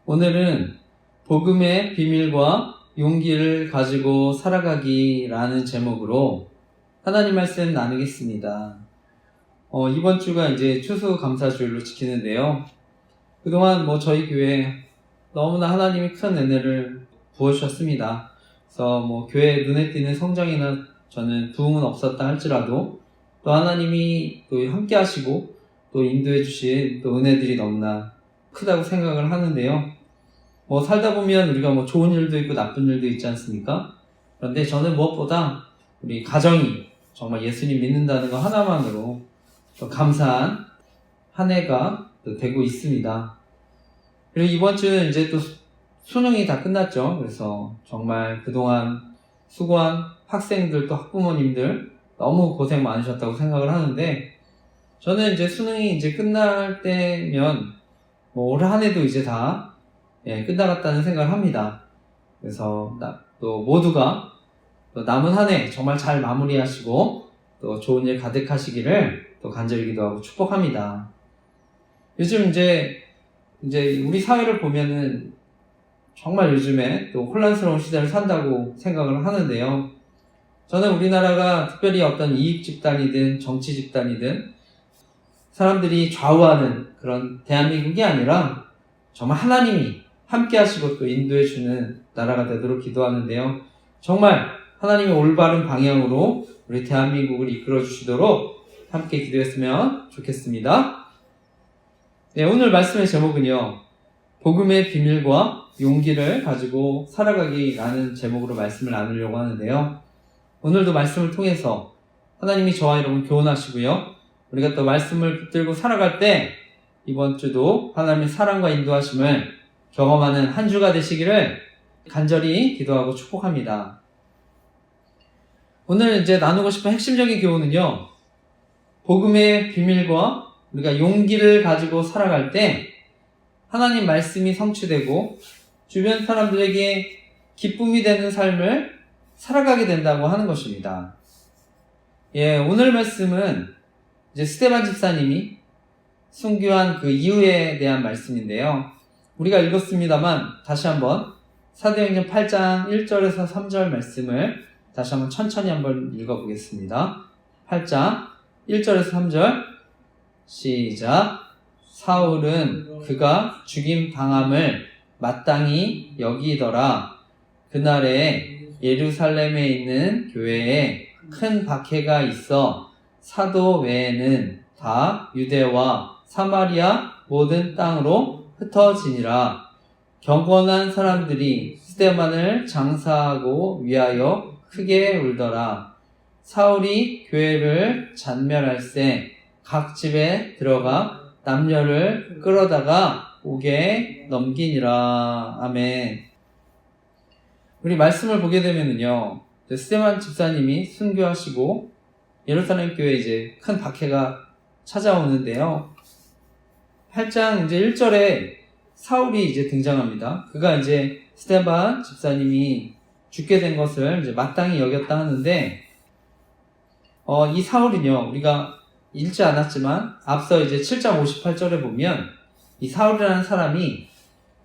오늘은 복음의 비밀과 용기를 가지고 살아가기라는 제목으로 하나님 말씀 나누겠습니다. 이번 주가 이제 추수감사주일로 지키는데요. 그동안 저희 교회 너무나 하나님이 큰 은혜를 부어주셨습니다. 그래서 교회 눈에 띄는 성장이나 저는 부흥은 없었다 할지라도 또 하나님이 또 함께 하시고 또 인도해 주신 또 은혜들이 너무나 크다고 생각을 하는데요. 살다 보면 우리가 좋은 일도 있고 나쁜 일도 있지 않습니까? 그런데 저는 무엇보다 우리 가정이 정말 예수님 믿는다는 거 하나만으로 또 감사한 한 해가 또 되고 있습니다. 그리고 이번 주는 이제 또 수능이 다 끝났죠. 그래서 정말 그동안 수고한 학생들 또 학부모님들 너무 고생 많으셨다고 생각을 하는데, 저는 이제 수능이 이제 끝날 때면 올 한 해도 이제 다 끝나갔다는 생각을 합니다. 그래서 또 모두가 또 남은 한 해 정말 잘 마무리하시고 또 좋은 일 가득하시기를 또 간절히 기도하고 축복합니다. 요즘 이제 우리 사회를 보면은 정말 요즘에 또 혼란스러운 시대를 산다고 생각을 하는데요. 저는 우리나라가 특별히 어떤 이익 집단이든 정치 집단이든 사람들이 좌우하는 그런 대한민국이 아니라 정말 하나님이 함께 하시고 또 인도해 주는 나라가 되도록 기도하는데요. 정말 하나님의 올바른 방향으로 우리 대한민국을 이끌어 주시도록 함께 기도했으면 좋겠습니다. 오늘 말씀의 제목은요, 복음의 비밀과 용기를 가지고 살아가기라는 제목으로 말씀을 나누려고 하는데요. 오늘도 말씀을 통해서 하나님이 저와 여러분 교훈하시고요, 우리가 또 말씀을 붙들고 살아갈 때 이번 주도 하나님의 사랑과 인도하심을 경험하는 한 주가 되시기를 간절히 기도하고 축복합니다. 오늘 이제 나누고 싶은 핵심적인 교훈은요, 복음의 비밀과 우리가 용기를 가지고 살아갈 때 하나님 말씀이 성취되고 주변 사람들에게 기쁨이 되는 삶을 살아가게 된다고 하는 것입니다. 오늘 말씀은 이제 스데반 집사님이 순교한 그 이유에 대한 말씀인데요. 우리가 읽었습니다만 다시 한번 사도행전 8장 1절에서 3절 말씀을 다시 한번 천천히 한번 읽어보겠습니다. 8장 1절에서 3절 시작. 사울은 그가 죽임 당함을 마땅히 여기더라. 그날에 예루살렘에 있는 교회에 큰 박해가 있어 사도 외에는 다 유대와 사마리아 모든 땅으로 흩어지니라. 경건한 사람들이 스데반을 장사하고 위하여 크게 울더라. 사울이 교회를 잔멸할세 각 집에 들어가 남녀를 끌어다가 옥에 넘기니라. 아멘. 우리 말씀을 보게 되면은요, 스데반 집사님이 순교하시고 예루살렘 교회에 이제 큰 박해가 찾아오는데요. 8장 이제 1절에 사울이 이제 등장합니다. 그가 이제 스데반 집사님이 죽게 된 것을 이제 마땅히 여겼다 하는데, 이 사울은요, 우리가 읽지 않았지만 앞서 이제 7장 58절에 보면 이 사울이라는 사람이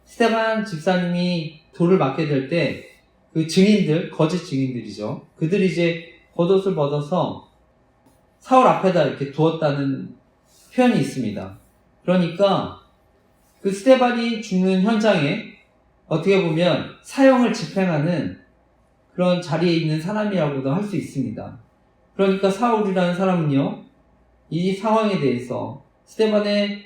스데반 집사님이 돌을 맞게 될 때 그 증인들, 거짓 증인들이죠. 그들이 이제 겉옷을 벗어서 사울 앞에다 이렇게 두었다는 표현이 있습니다. 그러니까 그 스데반이 죽는 현장에 어떻게 보면 사형을 집행하는 그런 자리에 있는 사람이라고도 할 수 있습니다. 그러니까 사울이라는 사람은요, 이 상황에 대해서 스데반의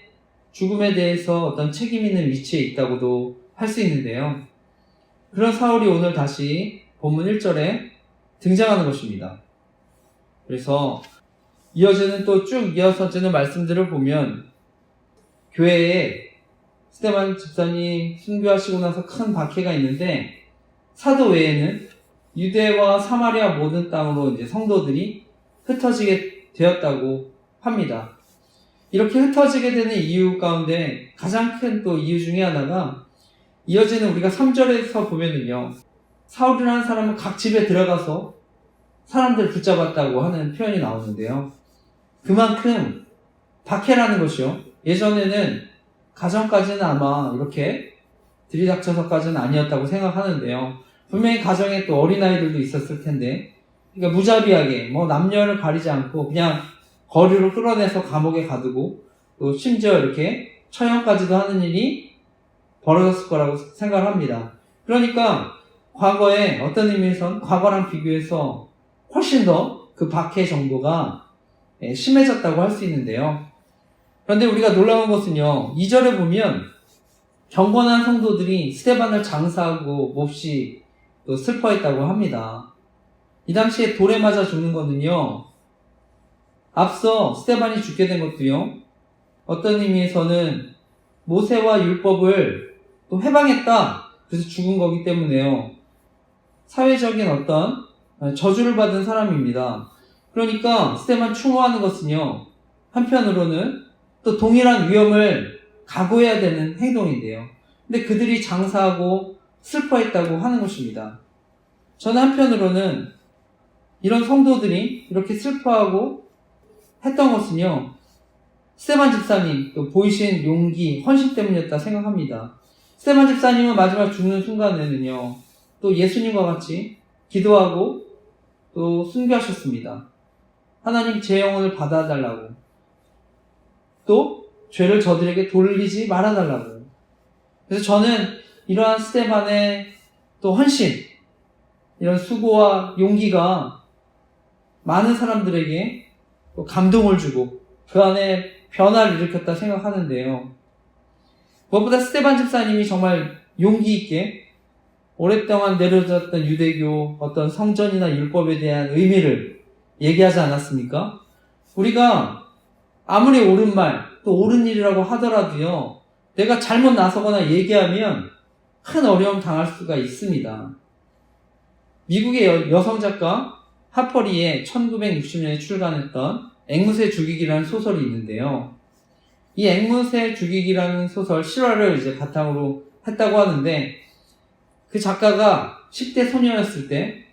죽음에 대해서 어떤 책임 있는 위치에 있다고도 할 수 있는데요. 그런 사울이 오늘 다시 본문 1절에 등장하는 것입니다. 그래서 이어지는 또 쭉 이어서지는 말씀들을 보면 교회에 스데반 집사님 순교하시고 나서 큰 박해가 있는데 사도 외에는 유대와 사마리아 모든 땅으로 이제 성도들이 흩어지게 되었다고 합니다. 이렇게 흩어지게 되는 이유 가운데 가장 큰 또 이유 중에 하나가 이어지는 우리가 3절에서 보면은요, 사울이라는 사람은 각 집에 들어가서 사람들 붙잡았다고 하는 표현이 나오는데요. 그만큼 박해라는 것이요, 예전에는 가정까지는 아마 이렇게 들이닥쳐서까지는 아니었다고 생각하는데요. 분명히 가정에 또 어린아이들도 있었을 텐데, 그러니까 무자비하게 뭐 남녀를 가리지 않고 그냥 거리로 끌어내서 감옥에 가두고 또 심지어 이렇게 처형까지도 하는 일이 벌어졌을 거라고 생각을 합니다. 그러니까 과거에 어떤 의미에선 과거랑 비교해서 훨씬 더 그 박해 정도가 심해졌다고 할 수 있는데요. 그런데 우리가 놀라운 것은요, 2절에 보면 경건한 성도들이 스데반을 장사하고 몹시 또 슬퍼했다고 합니다. 이 당시에 돌에 맞아 죽는 거는요, 앞서 스데반이 죽게 된 것도요, 어떤 의미에서는 모세와 율법을 또 해방했다, 그래서 죽은 거기 때문에요. 사회적인 어떤 저주를 받은 사람입니다. 그러니까 스데반 추모하는 것은요, 한편으로는 또 동일한 위험을 각오해야 되는 행동인데요. 근데 그들이 장사하고 슬퍼했다고 하는 것입니다. 저는 한편으로는 이런 성도들이 이렇게 슬퍼하고 했던 것은요, 스데반 집사님 또 보이신 용기, 헌신 때문이었다 생각합니다. 스데반 집사님은 마지막 죽는 순간에는요, 또 예수님과 같이 기도하고 또 순교하셨습니다. 하나님 제 영혼을 받아달라고, 또 죄를 저들에게 돌리지 말아달라고. 그래서 저는 이러한 스데반의 또 헌신, 이런 수고와 용기가 많은 사람들에게 또 감동을 주고 그 안에 변화를 일으켰다 생각하는데요. 무엇보다 스데반 집사님이 정말 용기 있게 오랫동안 내려졌던 유대교 어떤 성전이나 율법에 대한 의미를 얘기하지 않았습니까? 우리가 아무리 옳은 말, 또 옳은 일이라고 하더라도요, 내가 잘못 나서거나 얘기하면 큰 어려움 당할 수가 있습니다. 미국의 여성 작가 하퍼리의 1960년에 출간했던 앵무새 죽이기라는 소설이 있는데요. 이 앵무새 죽이기라는 소설 실화를 이제 바탕으로 했다고 하는데, 그 작가가 10대 소녀였을 때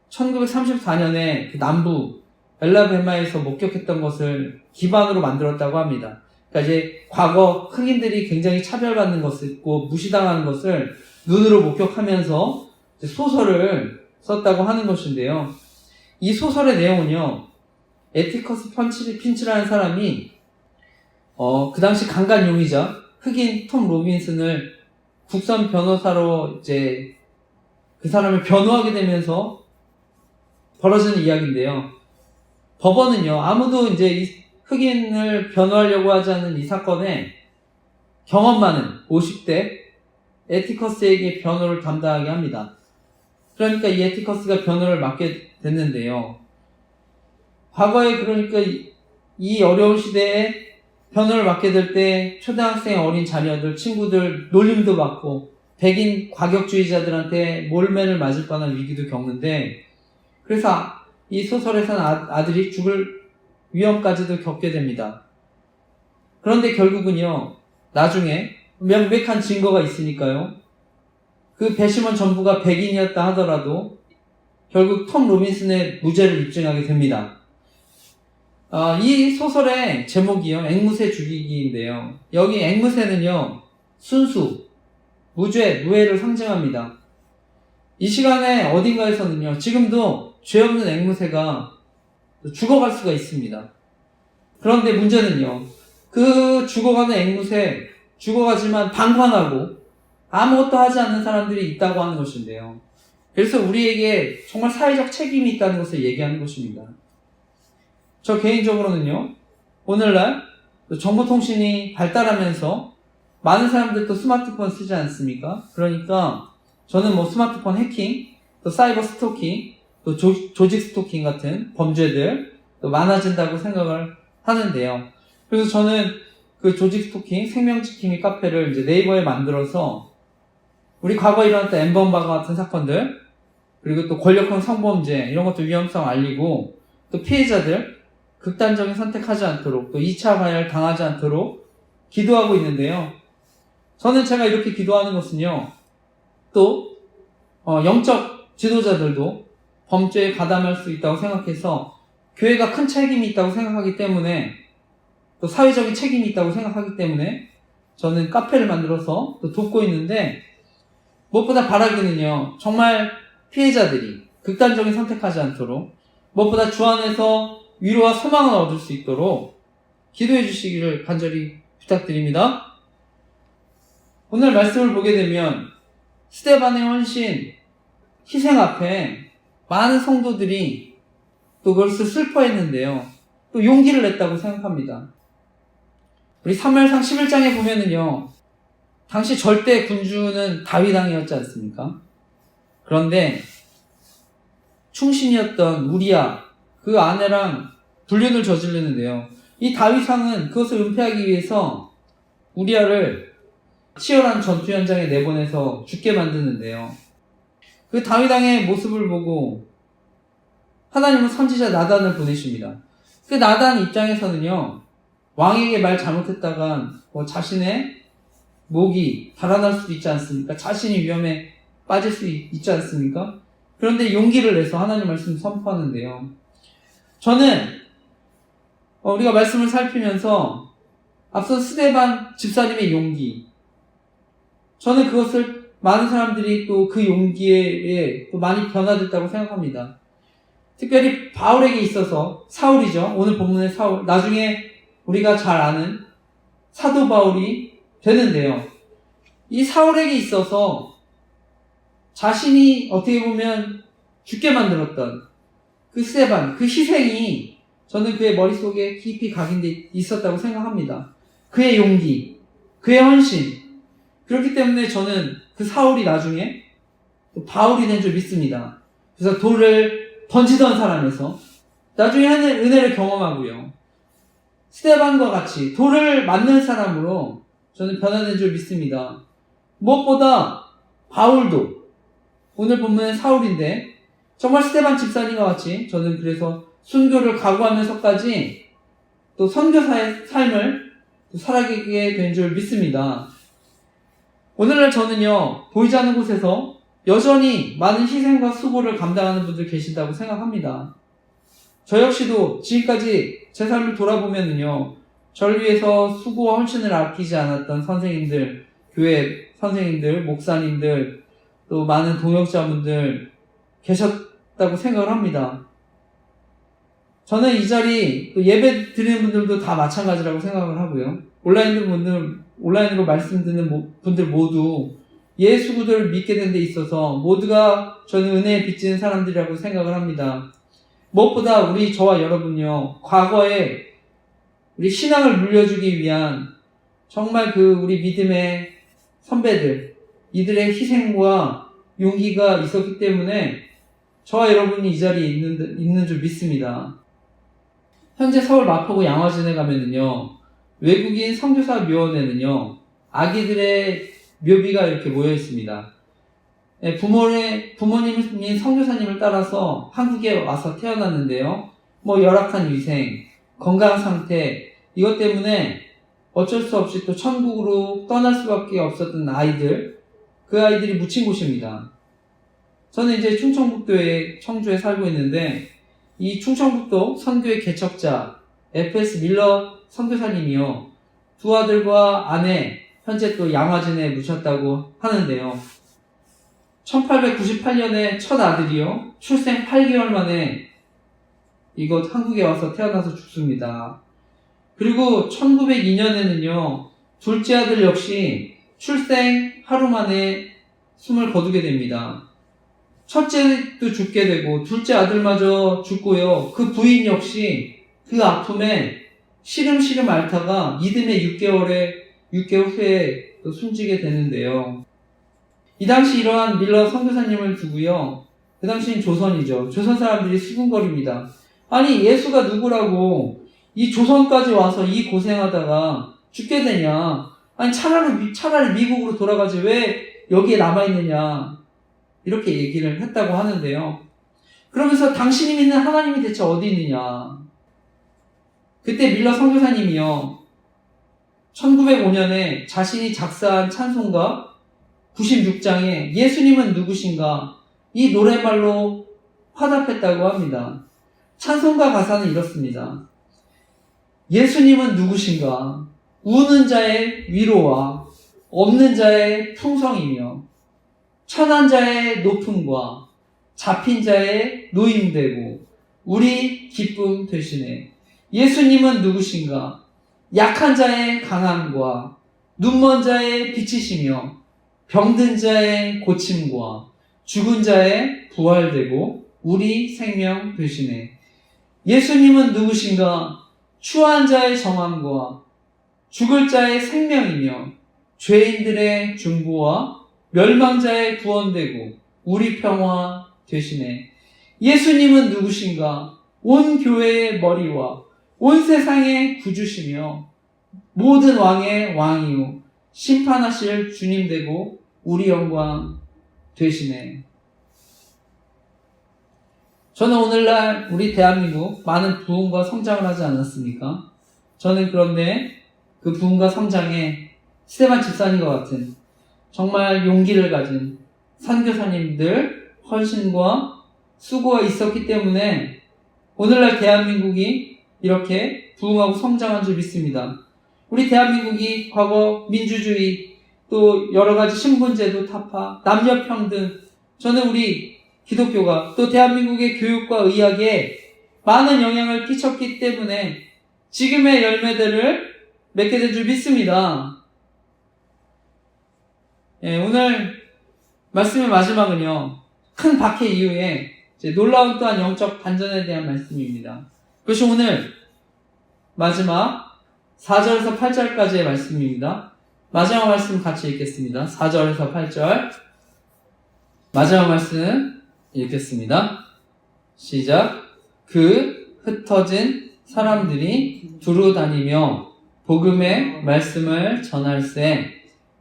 1934년에 그 남부 엘라베마에서 목격했던 것을 기반으로 만들었다고 합니다. 그러니까 이제 과거 흑인들이 굉장히 차별받는 것을 있고 무시당하는 것을 눈으로 목격하면서 소설을 썼다고 하는 것인데요. 이 소설의 내용은요, 에티커스 핀치라는 사람이 그 당시 강간용의자 흑인 톰 로빈슨을 국선 변호사로 이제 그 사람을 변호하게 되면서 벌어지는 이야기인데요. 법원은요, 아무도 이제 이 흑인을 변호하려고 하지 않는 이 사건에 경험 많은 50대 에티커스에게 변호를 담당하게 합니다. 그러니까 이 에티커스가 변호를 맡게 됐는데요. 과거에 그러니까 이 어려운 시대에 변호를 맡게 될 때 초등학생 어린 자녀들, 친구들 놀림도 받고 백인 과격주의자들한테 몰매를 맞을 뻔한 위기도 겪는데, 그래서 이 소설에서는 아들이 죽을 위험까지도 겪게 됩니다. 그런데 결국은요, 나중에 명백한 증거가 있으니까요, 그 배심원 전부가 백인이었다 하더라도 결국 톰 로빈슨의 무죄를 입증하게 됩니다. 이 소설의 제목이요, 앵무새 죽이기인데요. 여기 앵무새는요, 순수, 무죄, 무해를 상징합니다. 이 시간에 어딘가에서는요, 지금도 죄 없는 앵무새가 죽어갈 수가 있습니다. 그런데 문제는요, 그 죽어가는 앵무새, 죽어가지만 방관하고 아무것도 하지 않는 사람들이 있다고 하는 것인데요. 그래서 우리에게 정말 사회적 책임이 있다는 것을 얘기하는 것입니다. 저 개인적으로는요, 오늘날 정보통신이 발달하면서 많은 사람들 또 스마트폰 쓰지 않습니까? 그러니까 저는 뭐 스마트폰 해킹, 또 사이버 스토킹, 또 조직 스토킹 같은 범죄들 또 많아진다고 생각을 하는데요. 그래서 저는 그 조직 스토킹, 생명지킴이 카페를 이제 네이버에 만들어서 우리 과거에 일어났던 엠번방 같은 사건들, 그리고 또 권력형 성범죄 이런 것도 위험성 알리고, 또 피해자들 극단적인 선택하지 않도록, 또 2차 가해를 당하지 않도록 기도하고 있는데요. 저는 제가 이렇게 기도하는 것은요, 또 영적 지도자들도 범죄에 가담할 수 있다고 생각해서 교회가 큰 책임이 있다고 생각하기 때문에, 또 사회적인 책임이 있다고 생각하기 때문에 저는 카페를 만들어서 또 돕고 있는데, 무엇보다 바라기는요, 정말 피해자들이 극단적인 선택하지 않도록 무엇보다 주 안에서 위로와 소망을 얻을 수 있도록 기도해 주시기를 간절히 부탁드립니다. 오늘 말씀을 보게 되면 스데반의 헌신, 희생 앞에 많은 성도들이 또 그것을 슬퍼했는데요. 또 용기를 냈다고 생각합니다. 우리 사무엘상 11장에 보면은요, 당시 절대 군주는 다윗 왕이었지 않습니까? 그런데 충신이었던 우리야, 그 아내랑 불륜을 저지르는데요. 이 다윗 왕은 그것을 은폐하기 위해서 우리야를 치열한 전투 현장에 내보내서 죽게 만드는데요. 그 다윗 왕의 모습을 보고 하나님은 선지자 나단을 보내십니다. 그 나단 입장에서는요, 왕에게 말 잘못했다간 자신의 목이 달아날 수도 있지 않습니까? 자신이 위험에 빠질 수 있지 않습니까? 그런데 용기를 내서 하나님 말씀을 선포하는데요. 저는 우리가 말씀을 살피면서 앞선 스데반 집사님의 용기, 저는 그것을 많은 사람들이 또 그 용기에 또 많이 변화됐다고 생각합니다. 특별히 바울에게 있어서, 사울이죠. 오늘 본문의 사울, 나중에 우리가 잘 아는 사도 바울이 되는데요. 이 사울에게 있어서 자신이 어떻게 보면 죽게 만들었던 그 스데반, 그 희생이 저는 그의 머릿속에 깊이 각인돼 있었다고 생각합니다. 그의 용기, 그의 헌신. 그렇기 때문에 저는 그 사울이 나중에 바울이 된 줄 믿습니다. 그래서 돌을 던지던 사람에서 나중에 은혜를 경험하고요. 스데반과 같이 돌을 맞는 사람으로 저는 변화된 줄 믿습니다. 무엇보다 바울도 오늘 본문은 사울인데 정말 스데반 집사님과 같이 저는 그래서 순교를 각오하면서까지 또 선교사의 삶을 또 살아가게 된 줄 믿습니다. 오늘날 저는요, 보이지 않는 곳에서 여전히 많은 희생과 수고를 감당하는 분들 계신다고 생각합니다. 저 역시도 지금까지 제 삶을 돌아보면은요, 저를 위해서 수고와 헌신을 아끼지 않았던 선생님들, 교회 선생님들, 목사님들, 또 많은 동역자분들 계셨다고 생각을 합니다. 저는 이 자리, 또 예배 드리는 분들도 다 마찬가지라고 생각을 하고요. 온라인으로 말씀 듣는 분들 모두 예수구들을 믿게 된 데 있어서 모두가 저는 은혜에 빚지는 사람들이라고 생각을 합니다. 무엇보다 저와 여러분요, 과거에 우리 신앙을 물려주기 위한 정말 우리 믿음의 선배들, 이들의 희생과 용기가 있었기 때문에 저와 여러분이 이 자리에 있는 줄 믿습니다. 현재 서울 마포구 양화진에 가면은요, 외국인 선교사 묘원에는요, 아기들의 묘비가 이렇게 모여 있습니다. 부모님이 선교사님을 따라서 한국에 와서 태어났는데요. 열악한 위생, 건강 상태, 이것 때문에 어쩔 수 없이 또 천국으로 떠날 수밖에 없었던 아이들, 그 아이들이 묻힌 곳입니다. 저는 이제 충청북도의 청주에 살고 있는데, 이 충청북도 선교의 개척자 F.S. 밀러 선교사님이요, 두 아들과 아내, 현재 또 양화진에 묻혔다고 하는데요. 1898년에 첫 아들이요, 출생 8개월 만에 이곳 한국에 와서 태어나서 죽습니다. 그리고 1902년에는요, 둘째 아들 역시 출생 하루 만에 숨을 거두게 됩니다. 첫째도 죽게 되고 둘째 아들마저 죽고요. 그 부인 역시 그 아픔에 시름시름 앓다가 이듬해 6개월 후에 또 숨지게 되는데요. 이 당시 이러한 밀러 선교사님을 두고요, 그 당시엔 조선이죠. 조선 사람들이 수군거립니다. 아니, 예수가 누구라고 이 조선까지 와서 이 고생하다가 죽게 되냐? 아니, 차라리 미국으로 돌아가지 왜 여기에 남아있느냐? 이렇게 얘기를 했다고 하는데요. 그러면서 당신이 믿는 하나님이 대체 어디 있느냐? 그때 밀러 선교사님이요, 1905년에 자신이 작사한 찬송가 96장에 예수님은 누구신가? 이 노랫말로 화답했다고 합니다. 찬송가 가사는 이렇습니다. 예수님은 천한 자의 높음과 잡힌 자의 노임되고 우리 기쁨 되시네. 예수님은 누구신가? 약한 자의 강함과 눈먼 자의 빛이시며 병든 자의 고침과 죽은 자의 부활되고 우리 생명 되시네. 예수님은 누구신가? 추한 자의 정함과 죽을 자의 생명이며 죄인들의 중보와 멸망자의 구원되고 우리 평화 되시네. 예수님은 누구신가? 온 교회의 머리와 온 세상의 구주시며 모든 왕의 왕이요 심판하실 주님 되고 우리 영광 되시네. 저는 오늘날 우리 대한민국 많은 부흥과 성장을 하지 않았습니까? 저는 그런데 그 부흥과 성장에 스테반 집사님과 같은 정말 용기를 가진 선교사님들 헌신과 수고가 있었기 때문에 오늘날 대한민국이 이렇게 부흥하고 성장한 줄 믿습니다. 우리 대한민국이 과거 민주주의 또 여러가지 신분제도 타파, 남녀평등, 저는 우리 기독교가 또 대한민국의 교육과 의학에 많은 영향을 끼쳤기 때문에 지금의 열매들을 맺게 된 줄 믿습니다. 오늘 말씀의 마지막은요, 큰 박해 이후에 놀라운 또한 영적 반전에 대한 말씀입니다. 그것이 오늘 마지막 4절에서 8절까지의 말씀입니다. 마지막 말씀 같이 읽겠습니다. 4절에서 8절 마지막 말씀 읽겠습니다. 시작. 그 흩어진 사람들이 두루 다니며 복음의 말씀을 전할세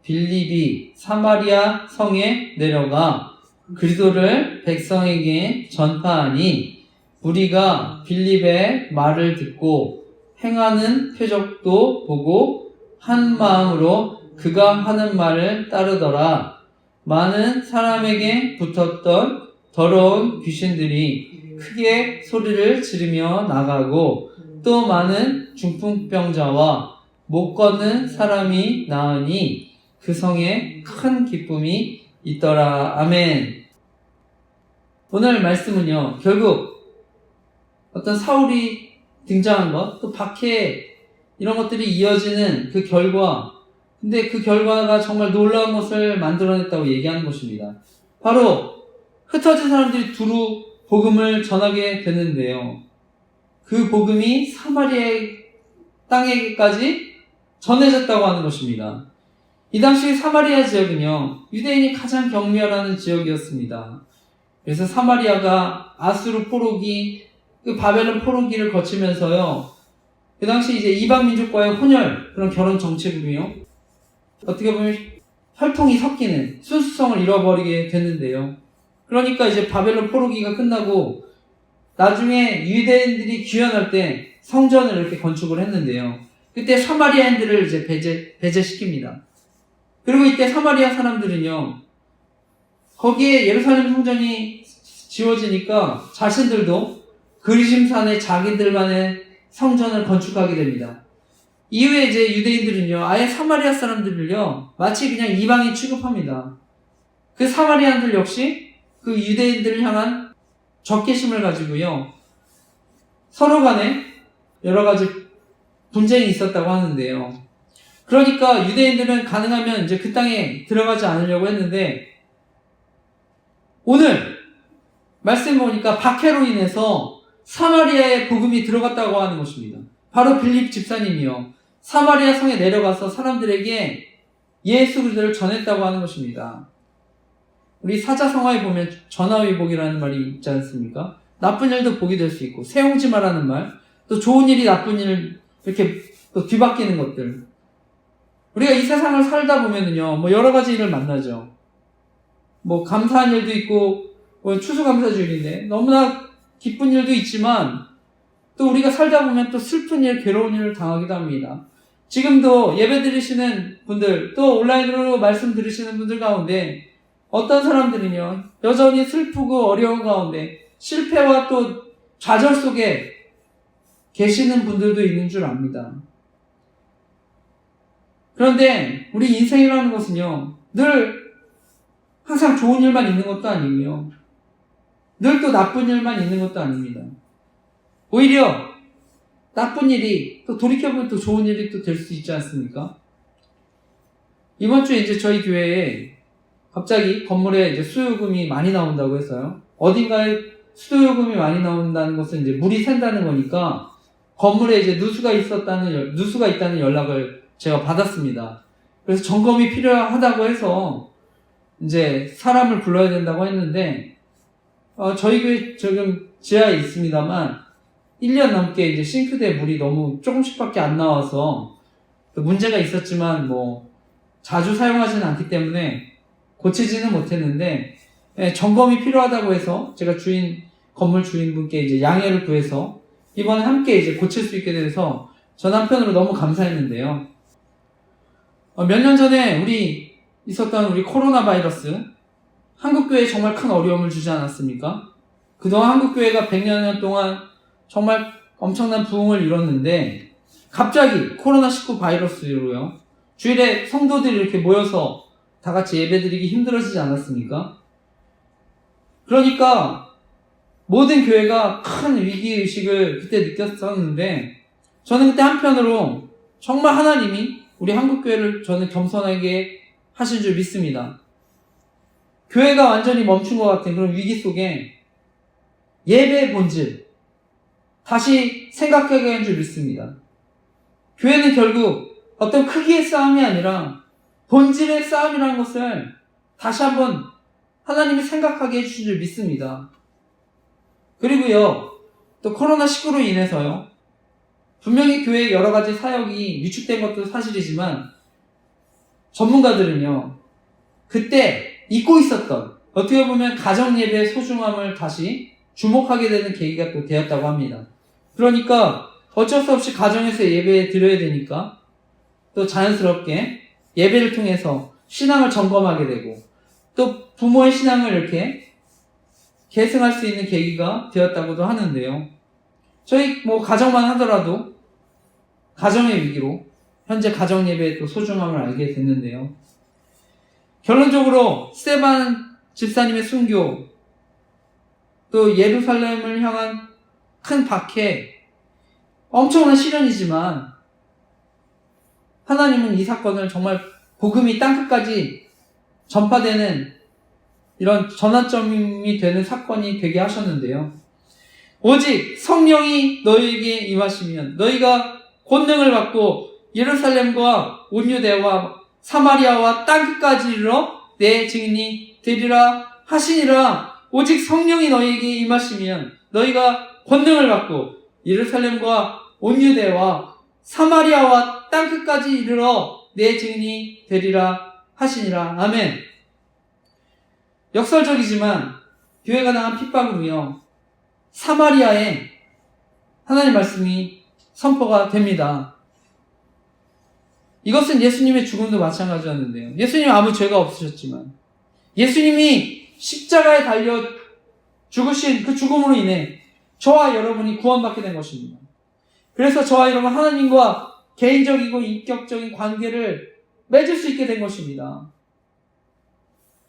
빌립이 사마리아 성에 내려가 그리스도를 백성에게 전파하니 우리가 빌립의 말을 듣고 행하는 표적도 보고 한 마음으로 그가 하는 말을 따르더라. 많은 사람에게 붙었던 더러운 귀신들이 크게 소리를 지르며 나가고 또 많은 중풍병자와 못 걷는 사람이 나으니 그 성에 큰 기쁨이 있더라. 아멘. 오늘 말씀은요, 결국 어떤 사울이 등장한 것, 또 박해 이런 것들이 이어지는 그 결과, 근데 그 결과가 정말 놀라운 것을 만들어냈다고 얘기하는 것입니다. 바로 흩어진 사람들이 두루 복음을 전하게 되는데요. 그 복음이 사마리아 땅에까지 전해졌다고 하는 것입니다. 이 당시 사마리아 지역은요, 유대인이 가장 경멸하는 지역이었습니다. 그래서 사마리아가 아수르 포로기, 그 바벨론 포로기를 거치면서요, 그 당시 이제 이방 민족과의 혼혈, 그런 결혼 정책이며, 어떻게 보면 혈통이 섞이는 순수성을 잃어버리게 됐는데요. 그러니까 이제 바벨론 포로기가 끝나고, 나중에 유대인들이 귀환할 때 성전을 이렇게 건축을 했는데요. 그때 사마리아인들을 이제 배제시킵니다. 그리고 이때 사마리아 사람들은요, 거기에 예루살렘 성전이 지어지니까 자신들도 그리심산에 자기들만의 성전을 건축하게 됩니다. 이후에 이제 유대인들은요, 아예 사마리아 사람들을요, 마치 그냥 이방인 취급합니다. 그 사마리아인들 역시 그 유대인들을 향한 적개심을 가지고요, 서로 간에 여러 가지 분쟁이 있었다고 하는데요. 그러니까 유대인들은 가능하면 이제 그 땅에 들어가지 않으려고 했는데, 오늘 말씀 보니까 박해로 인해서 사마리아에 복음이 들어갔다고 하는 것입니다. 바로 빌립 집사님이요, 사마리아 성에 내려가서 사람들에게 예수 그리스도를 전했다고 하는 것입니다. 우리 사자성어에 보면 전화위복이라는 말이 있지 않습니까? 나쁜 일도 복이 될 수 있고, 세용지마라는 말, 또 좋은 일이 나쁜 일 이렇게 또 뒤바뀌는 것들. 우리가 이 세상을 살다 보면은요, 뭐 여러 가지 일을 만나죠. 뭐 감사한 일도 있고, 뭐 추수감사주일인데 너무나 기쁜 일도 있지만, 또 우리가 살다 보면 또 슬픈 일, 괴로운 일을 당하기도 합니다. 지금도 예배 드리시는 분들, 또 온라인으로 말씀 들으시는 분들 가운데 어떤 사람들은요, 여전히 슬프고 어려운 가운데 실패와 또 좌절 속에 계시는 분들도 있는 줄 압니다. 그런데 우리 인생이라는 것은요, 늘 항상 좋은 일만 있는 것도 아니고요. 늘 또 나쁜 일만 있는 것도 아닙니다. 오히려 나쁜 일이 또 돌이켜보면 또 좋은 일이 또 될 수 있지 않습니까? 이번 주에 이제 저희 교회에 갑자기 건물에 이제 수요요금이 많이 나온다고 했어요. 어딘가에 수요요금이 많이 나온다는 것은 이제 물이 샌다는 거니까 건물에 이제 누수가 있다는 연락을 제가 받았습니다. 그래서 점검이 필요하다고 해서 이제 사람을 불러야 된다고 했는데, 저희 교회 지금 지하에 있습니다만 1년 넘게 이제 싱크대에 물이 너무 조금씩밖에 안 나와서 문제가 있었지만 뭐 자주 사용하지는 않기 때문에 고치지는 못했는데, 점검이 필요하다고 해서 제가 건물 주인분께 이제 양해를 구해서 이번에 함께 이제 고칠 수 있게 돼서 전 한편으로 너무 감사했는데요. 몇 년 전에 있었던 우리 코로나 바이러스, 한국교회에 정말 큰 어려움을 주지 않았습니까? 그동안 한국교회가 100년 동안 정말 엄청난 부흥을 이뤘는데, 갑자기 코로나19 바이러스로요, 주일에 성도들이 이렇게 모여서 다 같이 예배드리기 힘들어지지 않았습니까? 그러니까 모든 교회가 큰 위기의식을 그때 느꼈었는데, 저는 그때 한편으로 정말 하나님이 우리 한국교회를 저는 겸손하게 하신 줄 믿습니다. 교회가 완전히 멈춘 것 같은 그런 위기 속에 예배의 본질 다시 생각하게 한 줄 믿습니다. 교회는 결국 어떤 크기의 싸움이 아니라 본질의 싸움이라는 것을 다시 한번 하나님이 생각하게 해주신 줄 믿습니다. 그리고요, 또 코로나19로 인해서요, 분명히 교회의 여러 가지 사역이 위축된 것도 사실이지만, 전문가들은요, 그때 잊고 있었던, 어떻게 보면 가정예배의 소중함을 다시 주목하게 되는 계기가 또 되었다고 합니다. 그러니까 어쩔 수 없이 가정에서 예배 드려야 되니까 또 자연스럽게 예배를 통해서 신앙을 점검하게 되고, 또 부모의 신앙을 이렇게 계승할 수 있는 계기가 되었다고도 하는데요. 저희 가정만 하더라도 가정의 위기로 현재 가정 예배의 또 소중함을 알게 됐는데요. 결론적으로 스데반 집사님의 순교, 또 예루살렘을 향한 큰 박해, 엄청난 시련이지만 하나님은 이 사건을 정말 복음이 땅끝까지 전파되는 이런 전환점이 되는 사건이 되게 하셨는데요. 오직 성령이 너희에게 임하시면 너희가 권능을 받고 예루살렘과 온 유대와 사마리아와 땅끝까지 이르러 내 증인이 되리라 하시니라. 오직 성령이 너희에게 임하시면 너희가 권능을 받고 예루살렘과 온 유대와 사마리아와 땅끝까지 이르러 내 증인이 되리라 하시니라. 아멘. 역설적이지만 교회가 당한 핍박으로요, 사마리아에 하나님 말씀이 선포가 됩니다. 이것은 예수님의 죽음도 마찬가지였는데요. 예수님은 아무 죄가 없으셨지만 예수님이 십자가에 달려 죽으신 그 죽음으로 인해 저와 여러분이 구원받게 된 것입니다. 그래서 저와 여러분 하나님과 개인적이고 인격적인 관계를 맺을 수 있게 된 것입니다.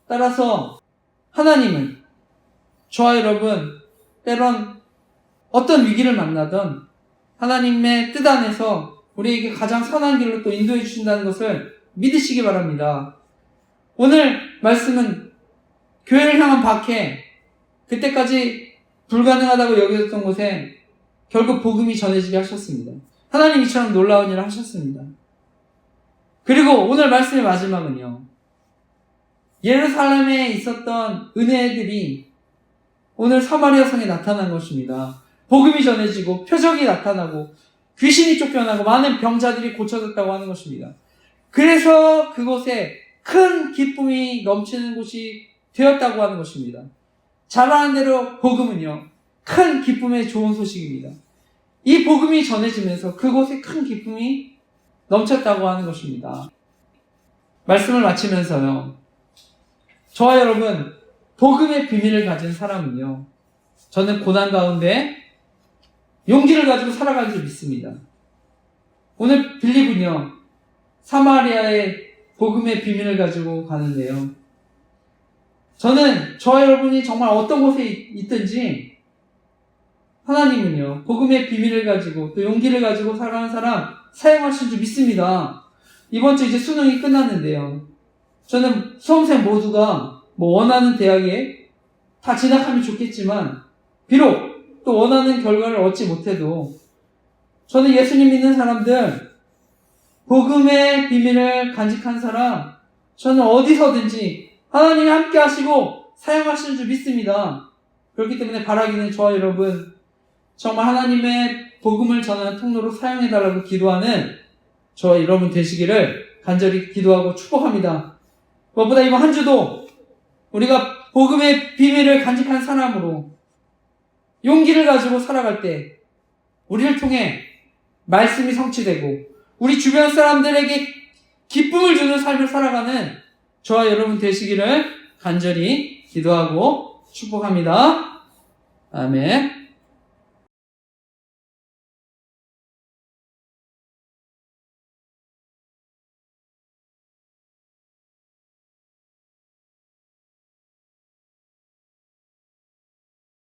따라서 하나님은 저와 여러분 때론 어떤 위기를 만나던 하나님의 뜻 안에서 우리에게 가장 선한 길로 또 인도해 주신다는 것을 믿으시기 바랍니다. 오늘 말씀은 교회를 향한 박해, 그때까지 불가능하다고 여겨졌던 곳에 결국 복음이 전해지게 하셨습니다. 하나님 이처럼 놀라운 일을 하셨습니다. 그리고 오늘 말씀의 마지막은요, 예루살렘에 있었던 은혜들이 오늘 사마리아 성에 나타난 것입니다. 복음이 전해지고 표적이 나타나고 귀신이 쫓겨나고 많은 병자들이 고쳐졌다고 하는 것입니다. 그래서 그곳에 큰 기쁨이 넘치는 곳이 되었다고 하는 것입니다. 잘 아는 대로 복음은요, 큰 기쁨의 좋은 소식입니다. 이 복음이 전해지면서 그곳에 큰 기쁨이 넘쳤다고 하는 것입니다. 말씀을 마치면서요, 저와 여러분, 복음의 비밀을 가진 사람은요, 저는 고난 가운데 용기를 가지고 살아가는 줄 믿습니다. 오늘 빌립은요, 사마리아의 복음의 비밀을 가지고 가는데요, 저는 저와 여러분이 정말 어떤 곳에 있든지 하나님은요, 복음의 비밀을 가지고 또 용기를 가지고 살아가는 사람 사용하실 줄 믿습니다. 이번 주 이제 수능이 끝났는데요. 저는 수험생 모두가 원하는 대학에 다 진학하면 좋겠지만 비록 또 원하는 결과를 얻지 못해도 저는 예수님 믿는 사람들, 복음의 비밀을 간직한 사람, 저는 어디서든지 하나님이 함께 하시고 사용하시는 줄 믿습니다. 그렇기 때문에 바라기는 저와 여러분 정말 하나님의 복음을 전하는 통로로 사용해달라고 기도하는 저와 여러분 되시기를 간절히 기도하고 축복합니다. 무엇보다 이번 한 주도 우리가 복음의 비밀을 간직한 사람으로 용기를 가지고 살아갈 때 우리를 통해 말씀이 성취되고 우리 주변 사람들에게 기쁨을 주는 삶을 살아가는 저와 여러분 되시기를 간절히 기도하고 축복합니다. 아멘.